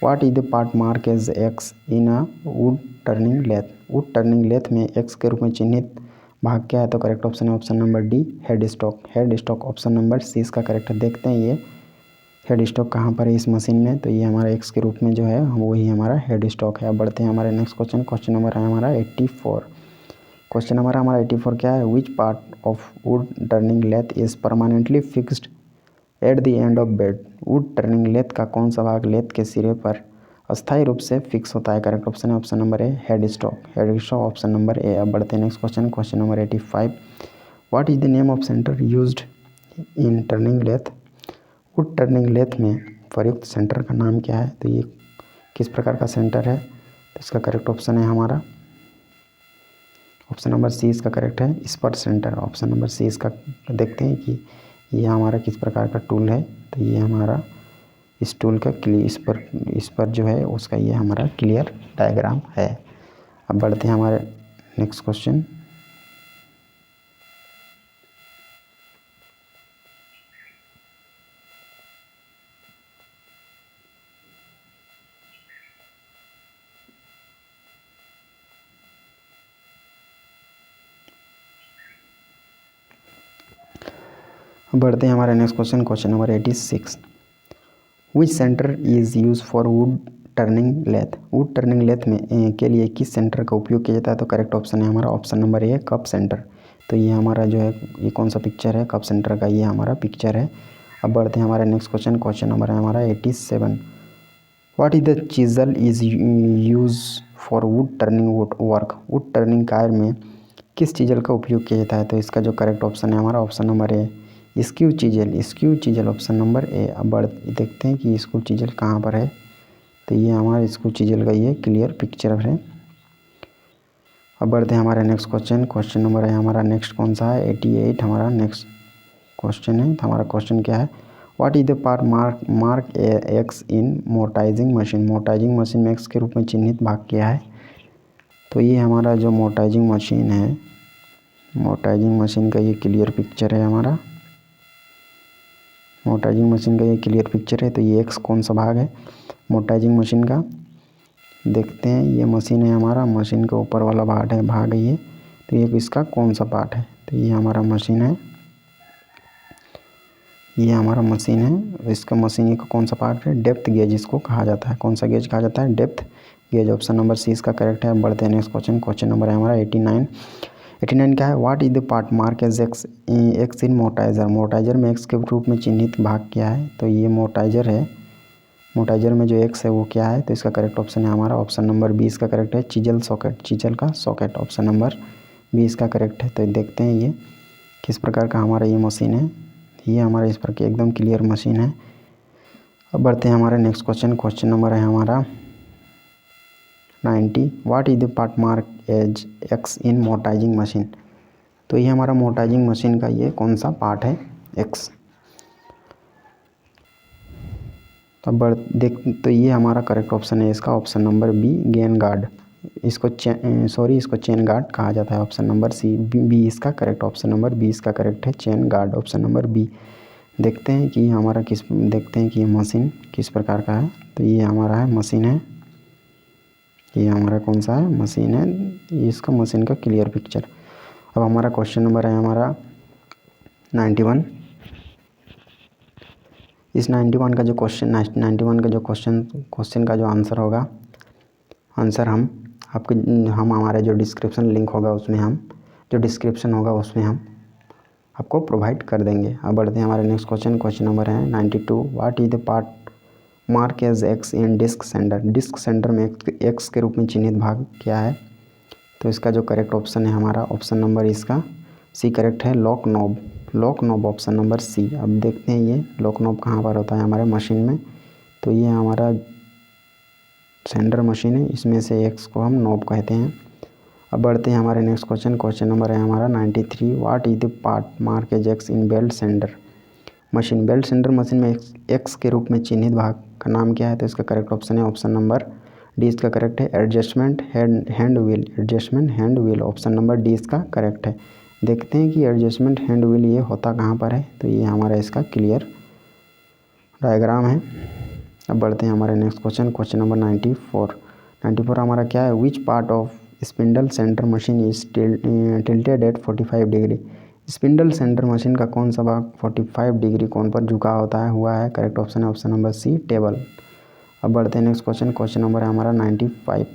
what is the part mark as X in a wood turning lathe, wood turning lathe में एक्स के रूप में चिन्हित भाग क्या है। तो करेक्ट ऑप्शन है option number D, head stock, head stock option number C इसका करेक्ट है। देखते हैं ये हेड स्टॉक कहाँ पर है इस मशीन में, तो ये हमारा एक्स के रूप में जो है वही हमारा हेड स्टॉक है। अब बढ़ते हैं हमारे नेक्स्ट क्वेश्चन, क्वेश्चन नंबर है हमारा 84, क्वेश्चन नंबर हमारा 84 क्या है, which part of wood turning lathe is permanently fixed at the end of bed, wood turning lathe का कौन सा भाग लेथ के सिरे पर अस्थायी रूप से फिक्स होता है। करेक्ट ऑप्शन है option number A, head stock, head stock option number A. अब बढ़ते हैं next question, question number 85, what is the name of centre used in turning lathe, wood turning lathe में प्रयुक्त सेंटर का नाम क्या है। तो ये किस प्रकार का सेंटर है, तो इसका करेक्ट ऑप्शन है हमारा ऑप्शन नंबर सी इसका करेक्ट है, spur centre, option number C इसका। देखते हैं कि ये हमारा किस प्रकार का टूल है, तो ये हमारा इस टूल का इस पर जो है उसका ये हमारा क्लियर डायग्राम है। अब बढ़ते हैं हमारे नेक्स्ट क्वेश्चन, बढ़ते हैं हमारे next question, question number 86, which centre is use for wood turning lathe, wood turning lathe में के लिए किस सेंटर का उपयोग किया जाता है। तो करेक्ट ऑप्शन है हमारा ऑप्शन नंबर ए, कप सेंटर। तो ये हमारा जो है ये कौन सा पिक्चर है, कप सेंटर का ये हमारा पिक्चर है। अब बढ़ते हैं हमारे नेक्स्ट क्वेश्चन, क्वेश्चन नंबर है हमारा 87, what is the chisel is use for wood turning work, wood turning कार्य में किस चीजल का उपयोग किया जाता है। तो इसका जो करेक्ट ऑप्शन है हमारा option number A, skew chisel option number A. अब देखते हैं कि स्क्यू चीजल कहाँ पर है, तो ये हमारा स्क्यू चीजल का ये क्लियर पिक्चर है। अब बढ़ते हैं हमारे नेक्स्ट क्वेश्चन, क्वेश्चन नंबर है हमारा नेक्स्ट कौन सा है 88 हमारा नेक्स्ट क्वेश्चन है। तो हमारा क्वेश्चन क्या है, what is the part mark X in mortising machine, mortising machine में एक्स के रूप में चिन्हित भाग क्या है। तो ये हमारा जो मोर्टाइजिंग मशीन है, मोर्टाइजिंग मशीन का ये क्लियर पिक्चर है हमारा, मोर्टाइजिंग मशीन का ये क्लियर पिक्चर है। तो ये एक्स कौन सा भाग है मोर्टाइजिंग मशीन का, देखते हैं ये मशीन है हमारा, मशीन के ऊपर वाला भाग है ये, तो ये इसका कौन सा पार्ट है। तो ये हमारा मशीन है, ये हमारा मशीन है, इसका मशीन का कौन सा पार्ट है, डेप्थ गेज इसको कहा जाता है, कौन सा गेज कहा जाता है, depth gauge, option number C इसका करेक्ट है। बढ़ते हैं नेक्स्ट क्वेश्चन, क्वेश्चन नंबर है हमारा 89, 89 क्या है, what is the part mark as X in mortiser. Mortiser में एक्स के रूप में चिन्हित भाग क्या है, तो ये मोटाइजर है। मोटाइजर में जो एक्स है वो क्या है, तो इसका करेक्ट ऑप्शन है हमारा ऑप्शन नंबर बी इसका करेक्ट है, चीजल सॉकेट, चीजल का सॉकेट, ऑप्शन नंबर बी इसका करेक्ट है। तो देखते हैं ये किस प्रकार का हमारा ये मशीन है, ये हमारा इस प्रकार की एकदम क्लियर मशीन है। अब बढ़ते हैं हमारे नेक्स्ट क्वेश्चन, क्वेश्चन नंबर है हमारा 90, what is the part mark as X in mortising machine. तो ये हमारा मोटाइजिंग मशीन का ये कौन सा पार्ट है, एक्स। तो ये हमारा करेक्ट ऑप्शन है इसका option number B gain guard, इसको इसको चेन गार्ड कहा जाता है, ऑप्शन नंबर सी बी इसका करेक्ट, ऑप्शन नंबर बी इसका करेक्ट है, chain guard, option number B. देखते हैं कि हमारा देखते हैं कि ये मशीन किस प्रकार का है। तो ये हमारा है मशीन है, ये हमारा कौन सा है, मशीन है, ये इसका मशीन का क्लियर पिक्चर। अब हमारा क्वेश्चन नंबर है हमारा 91। इस 91 का जो क्वेश्चन क्वेश्चन का जो आंसर होगा, आंसर हम हमारे जो डिस्क्रिप्शन लिंक होगा उसमें हम आपको प्रोवाइड कर देंगे। अब बढ़ते हैं हमारे नेक्स्ट क्वेश्चन, क्वेश्चन नंबर है 92, what is the part mark as X in disc centre. Disc centre में एक्स के रूप में चिन्हित भाग क्या है, तो इसका जो करेक्ट ऑप्शन है हमारा ऑप्शन नंबर इसका सी करेक्ट है, lock knob, lock knob, option number C. अब देखते हैं ये लॉक नॉब कहाँ पर होता है हमारे मशीन में, तो ये हमारा सेंटर मशीन है, इसमें से एक्स को हम नॉब कहते हैं। अब बढ़ते हैं हमारे नेक्स्ट क्वेश्चन, क्वेश्चन नंबर है हमारा 93, what is the part mark as X in belt centre machine. Belt centre machine में एक्स के रूप में चिन्हित भाग का नाम क्या है, तो इसका करेक्ट ऑप्शन है ऑप्शन नंबर डी इसका करेक्ट है, adjustment hand wheel, adjustment hand wheel, option number D इसका करेक्ट है। देखते हैं कि एडजस्टमेंट हैंड व्हील ये होता कहाँ पर है, तो ये हमारा इसका क्लियर डायग्राम है। अब बढ़ते हैं हमारे नेक्स्ट क्वेश्चन, क्वेश्चन नंबर 94 हमारा क्या है, which part of spindle centre machine is tilted at 45 degree. Spindle centre machine का कौन सा भाग 45 डिग्री कोण पर झुका होता है हुआ है, करेक्ट ऑप्शन है ऑप्शन नंबर सी टेबल। अब बढ़ते हैं नेक्स्ट क्वेश्चन, क्वेश्चन नंबर है हमारा 95,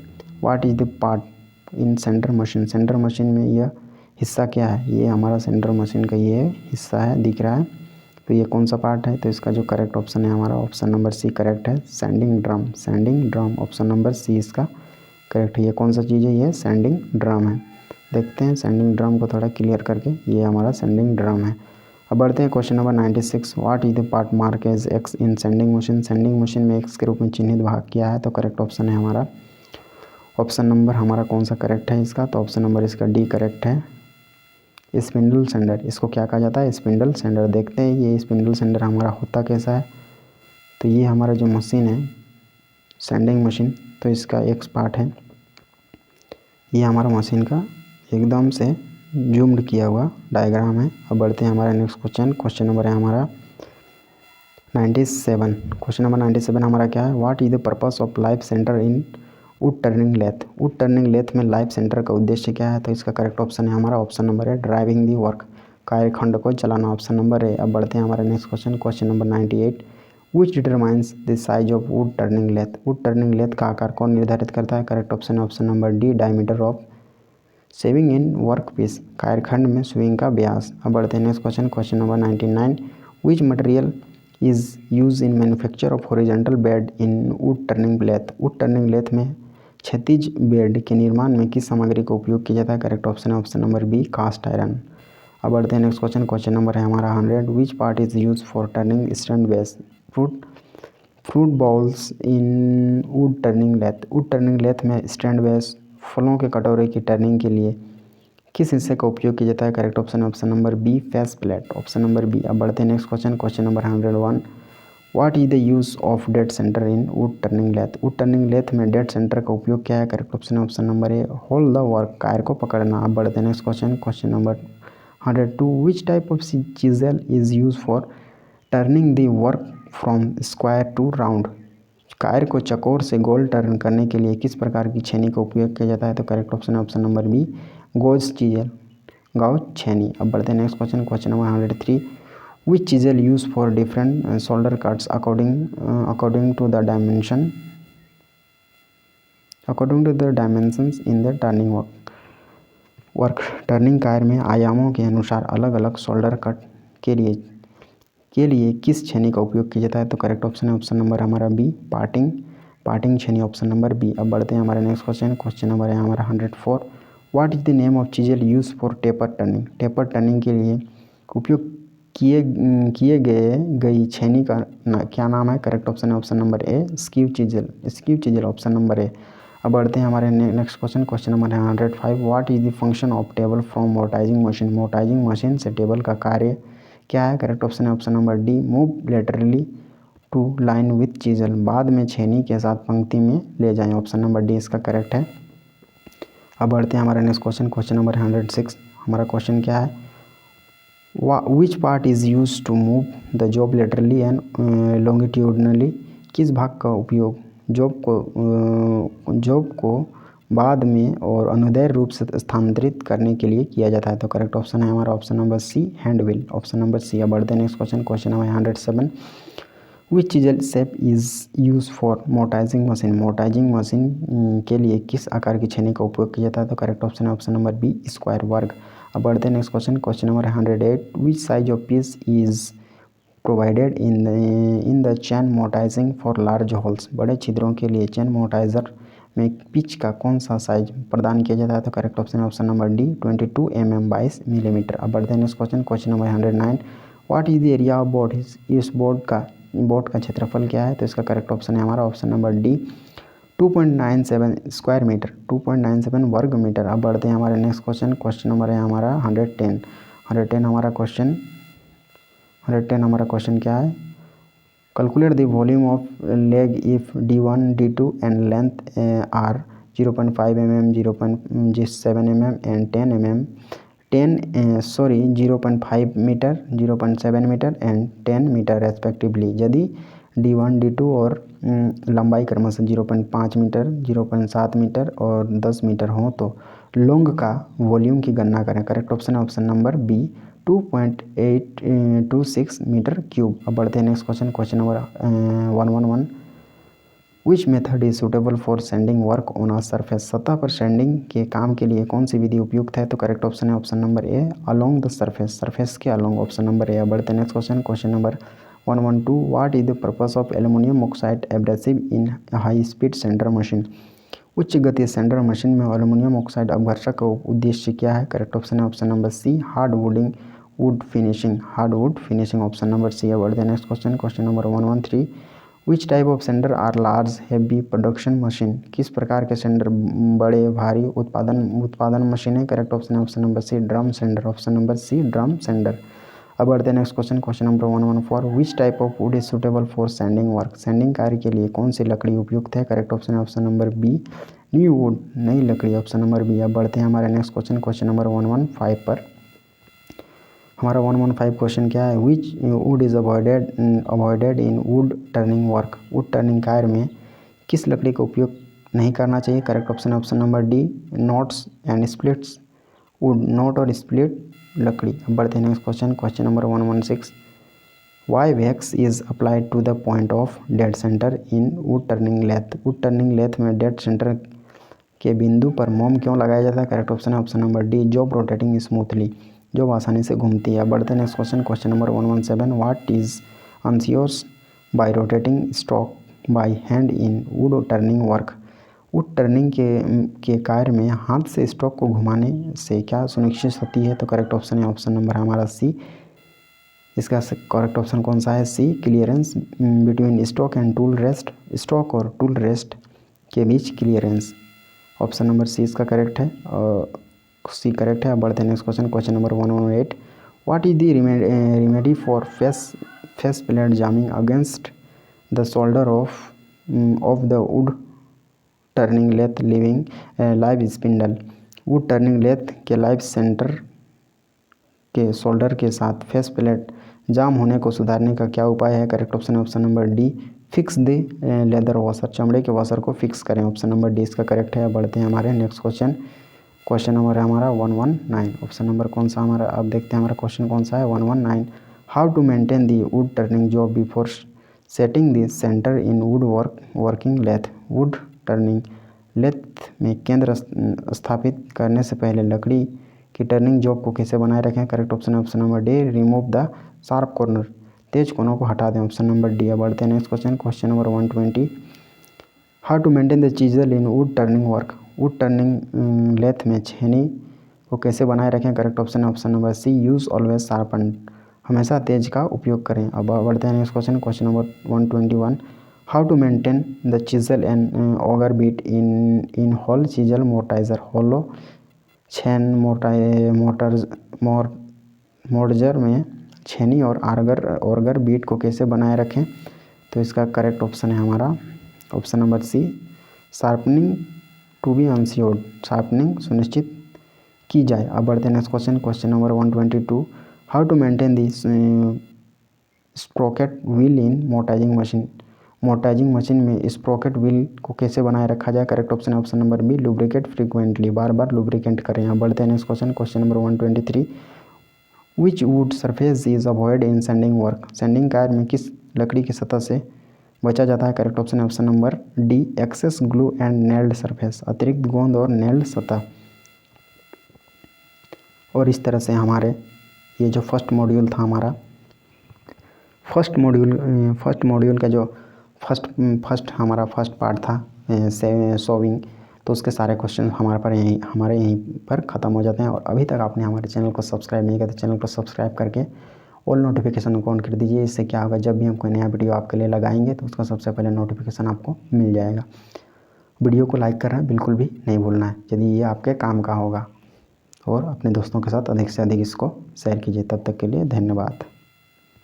what is the part in centre machine. Centre machine में यह हिस्सा क्या है, ये हमारा सेंटर मशीन का ये हिस्सा है, दिख रहा है, तो ये कौन सा पार्ट है, तो इसका जो करेक्ट ऑप्शन है हमारा ऑप्शन नंबर सी करेक्ट है, sanding drum, sanding drum, option number C इसका करेक्ट है। ये कौन सा चीज़ है, ये सैंडिंग ड्रम है। देखते हैं सैंडिंग ड्रम को थोड़ा क्लियर करके, ये हमारा सैंडिंग ड्रम है। अब बढ़ते हैं question number 96, what is the part mark as X in sanding machine. Sanding machine में एक्स के रूप में चिन्हित भाग किया है, तो करेक्ट ऑप्शन है हमारा ऑप्शन नंबर हमारा कौन सा करेक्ट है इसका, तो ऑप्शन नंबर इसका डी करेक्ट है, स्पिंडल सेंडर, इसको क्या कहा जाता है, स्पिंडल सेंडर। देखते हैं ये स्पिंडल सेंडर हमारा होता कैसा है, तो ये हमारा जो मशीन है सेंडिंग मशीन, तो इसका एक्स पार्ट है, ये हमारा मशीन का एकदम से जूम्ड किया हुआ डायग्राम है। अब बढ़ते हैं हमारा नेक्स्ट क्वेश्चन, क्वेश्चन नंबर है हमारा 97, क्वेश्चन नंबर 97 हमारा क्या है, what is the purpose of life centre in wood turning lathe. Wood turning lathe में लाइफ सेंटर का उद्देश्य क्या है, तो इसका करेक्ट ऑप्शन है हमारा ऑप्शन नंबर है ड्राइविंग दी वर्क, कार्यखंड को चलाना, ऑप्शन नंबर है। अब बढ़ते हैं हमारे next question, question number 98, which determines the size of wood turning lathe. Wood turning lathe का आकार कौन निर्धारित करता है, करेक्ट ऑप्शन है option number D diameter of saving in work piece, कार्यखंड में स्विंग का व्यास। अब बढ़ते हैं next question, question number 99, which material is use in manufacture of horizontal bed in wood turning lathe. Wood turning lathe में क्षैतिज बेड के निर्माण में किस सामग्री का उपयोग किया जाता है, करेक्ट ऑप्शन है option number B cast iron. अब बढ़ते हैं नेक्स्ट क्वेश्चन, क्वेश्चन नंबर है हमारा 100, which part is use for turning stand base fruit bowls in wood turning lathe. Wood turning lathe में स्टैंड बेस फलों के कटोरे की टर्निंग के लिए किस हिस्से का उपयोग किया जाता है, करेक्ट ऑप्शन है option number B face plate, option number B. अब बढ़ते हैं next question, question number 101, what is the use of dead centre in wood turning lathe. Wood turning lathe में डेड सेंटर का उपयोग क्या है, करेक्ट ऑप्शन है option number A hold the work, कार्य को पकड़ना। अब बढ़ते हैं next question, question number 102, which type of chisel is use for turning the work from square to round. कार्य को चौकोर से गोल टर्न करने के लिए किस प्रकार की छेनी का उपयोग किया जाता है, तो करेक्ट ऑप्शन है option number B gouge chisel, gouge छेनी। अब बढ़ते हैं next question, question number 103, which chisel use for different shoulder cuts according to the dimensions in the turning work. Work turning कार्य में आयामों के अनुसार अलग अलग शोल्डर कट के लिए किस छेनी का उपयोग किया जाता है? तो करेक्ट ऑप्शन है ऑप्शन नंबर हमारा बी, पार्टिंग छेनी, ऑप्शन नंबर बी। अब बढ़ते हैं हमारे नेक्स्ट क्वेश्चन नंबर है हमारा 104। What is the name of chisel use for taper turning? Taper turning के लिए उपयोग किए गई छेनी का क्या नाम है? करेक्ट ऑप्शन है option number A, skew chisel, option number A. अब बढ़ते हैं हमारे नेक्स्ट क्वेश्चन नंबर है 105। What is the function of table from mortising machine? Mortising machine से टेबल का कार्य क्या है? करेक्ट ऑप्शन है option number D, move laterally to line with chisel, बाद में छेनी के साथ पंक्ति में ले जाएं, ऑप्शन नंबर डी इसका करेक्ट है। अब बढ़ते हैं हमारे नेक्स्ट क्वेश्चन नंबर 106। हमारा क्वेश्चन क्या है? Which part is use to move the job laterally and longitudinally? किस भाग का उपयोग जॉब को बाद में और अनुदैर्ध्य रूप से स्थानांतरित करने के लिए किया जाता है? तो करेक्ट ऑप्शन है हमारा option number C, hand wheel, option number C. अब बढ़ते हैं next question number 107। Which chisel shape is use for mortising machine? Mortising machine के लिए किस आकार की छेनी का उपयोग किया जाता है? तो करेक्ट ऑप्शन है ऑप्शन नंबर बी, स्क्वायर, वर्ग। अब बढ़ते हैं next question number 108। Which size of piece is provided in the chain mortising for large holes? बड़े छिद्रों के लिए चैन मोटाइजर में पिच का कौन सा साइज प्रदान किया जाता है? तो करेक्ट ऑप्शन है option number D, 22 mm, 22 millimetre. अब बढ़ते हैं next question number 109। What is the area of board? इस बोर्ड का क्षेत्रफल क्या है? तो इसका करेक्ट ऑप्शन है हमारा option number D, 2.97 square metre, 2.97 वर्ग मीटर। अब बढ़ते हैं हमारे नेक्स्ट क्वेश्चन नंबर है हमारा 110 हमारा क्वेश्चन क्या है? Calculate the volume of leg if D1, D2 and length are 0.5 mm, 0.7 mm and 0.5 metre, 0.7 metre and 10 metre respectively. यदि D1, D2 और लंबाई क्रमशः 0.5 मीटर, 0.7 मीटर और 10 मीटर हो तो लॉन्ग का वॉल्यूम की गणना करें। करेक्ट ऑप्शन है option number B, 2.826 metre cube. अब बढ़ते हैं next question number 111। Which method is suitable for sanding work on a surface? सतह पर सेंडिंग के काम के लिए कौन सी विधि उपयुक्त है? तो करेक्ट ऑप्शन है option number A, along the surface के अलोंग, ऑप्शन नंबर ए। बढ़ते हैं next question number 112। What is the purpose of aluminium oxide abrasive in high speed centre machine? उच्च गति सेंटर मशीन में एल्युमिनियम ऑक्साइड अपघर्षक का उद्देश्य क्या है? करेक्ट ऑप्शन है option number C, hardwood finishing, option number C. बढ़ते हैं next question number 113। Which type of sender are large heavy production machine? किस प्रकार के सेंडर बड़े भारी उत्पादन मशीन है? करेक्ट ऑप्शन है option number C, drum sander, option number C, drum sander. अब बढ़ते हैं next question number 114। Which type of wood is suitable for sanding work? Sanding कार्य के लिए कौन सी लकड़ी उपयुक्त है? करेक्ट ऑप्शन है option number B, new wood, नई लकड़ी, ऑप्शन नंबर बी। अब बढ़ते हैं हमारे नेक्स्ट क्वेश्चन नंबर 115 पर। हमारा 115 क्वेश्चन क्या है? Which wood is avoided in wood turning work? Wood turning कार्य में किस लकड़ी का उपयोग नहीं करना चाहिए? करेक्ट ऑप्शन है option number D, knots and splits wood, knot और स्प्लिट लकड़ी। अब बढ़ते हैं next question number 116। Why wax is applied to the point of dead centre in wood turning lathe? Wood turning lathe में dead centre के बिंदु पर मोम क्यों लगाया जाता है? करेक्ट ऑप्शन है option number D, job rotating smoothly, जो आसानी से घूमती है। बढ़ते हैं next question number 117। What is ensures by rotating stock by hand in wood turning work? Wood turning के कार्य में हाथ से स्टॉक को घुमाने से क्या सुनिश्चित होती है? तो करेक्ट ऑप्शन है ऑप्शन नंबर हमारा सी, इसका करेक्ट ऑप्शन कौन सा है? C, clearance between stock and tool rest, stock और टूल रेस्ट के बीच क्लियरेंस, ऑप्शन नंबर सी इसका करेक्ट है, सी करेक्ट है। अब बढ़ते हैं next question number 118। What is the remedy for face plate jamming against the shoulder of the wood turning lathe live spindle? Wood turning lathe live live centre के shoulder के साथ face plate जाम होने को सुधारने का क्या उपाय है? करेक्ट ऑप्शन है option number D, fix the leather washer, चमड़े के वॉशर को फिक्स करें, ऑप्शन नंबर डी इसका करेक्ट है। बढ़ते हैं हमारे नेक्स्ट क्वेश्चन नंबर है हमारा 119, ऑप्शन नंबर कौन सा हमारा? अब देखते हैं हमारा क्वेश्चन कौन सा है 119। How to maintain the wood turning job before setting the centre in wood working lathe? Wood turning lathe में केंद्र स्थापित करने से पहले लकड़ी कि टर्निंग जॉब को कैसे बनाए रखें, करेक्ट ऑप्शन है option number D, remove the sharp corner, तेज कोनों को हटा दें, ऑप्शन नंबर डी। अब बढ़ते हैं next question, question number 120, how to maintain the chisel in wood turning work, wood turning lathe में छेनी को कैसे बनाए रखें, करेक्ट ऑप्शन है option number C, use always sharpen, हमेशा तेज का उपयोग करें। अब बढ़ते हैं next question, question number 121, how to maintain the chisel and auger bit in hole chisel mortiser, hollow chain mortiser में छेनी और ऑगर बीट को कैसे बनाए रखें, तो इसका करेक्ट ऑप्शन है हमारा option number C, sharpening to be ensured, sharpening सुनिश्चित की जाए। अब बढ़ते हैं next question, question number 122, how to maintain this sprocket wheel in mortising machine, mortising machine में स्प्रोकेट व्हील को कैसे बनाए रखा जाए, करेक्ट ऑप्शन है option number B, lubricate frequently, बार बार लुब्रिकेट करें। अब बढ़ते हैं next question, question number 123, which wood surface is avoid in sanding work, sanding कार्य में किस लकड़ी की सतह से बचा जाता है, करेक्ट ऑप्शन है option number D, excess glue and nailed surface, अतिरिक्त गोंद और नेल्ड सतह। और इस तरह से हमारे ये जो फर्स्ट मॉड्यूल था हमारा, फर्स्ट मॉड्यूल का जो फर्स्ट हमारा फर्स्ट पार्ट था सॉल्विंग, तो उसके सारे क्वेश्चन हमारे यहीं पर ख़त्म हो जाते हैं। और अभी तक आपने हमारे चैनल को सब्सक्राइब नहीं किया तो चैनल को सब्सक्राइब करके ऑल नोटिफिकेशन को ऑन कर दीजिए। इससे क्या होगा, जब भी हम कोई नया वीडियो आपके लिए लगाएंगे तो उसका सबसे पहले नोटिफिकेशन आपको मिल जाएगा। वीडियो को लाइक करना बिल्कुल भी नहीं भूलना है यदि ये आपके काम का होगा, और अपने दोस्तों के साथ अधिक से अधिक इसको शेयर कीजिए। तब तक के लिए धन्यवाद।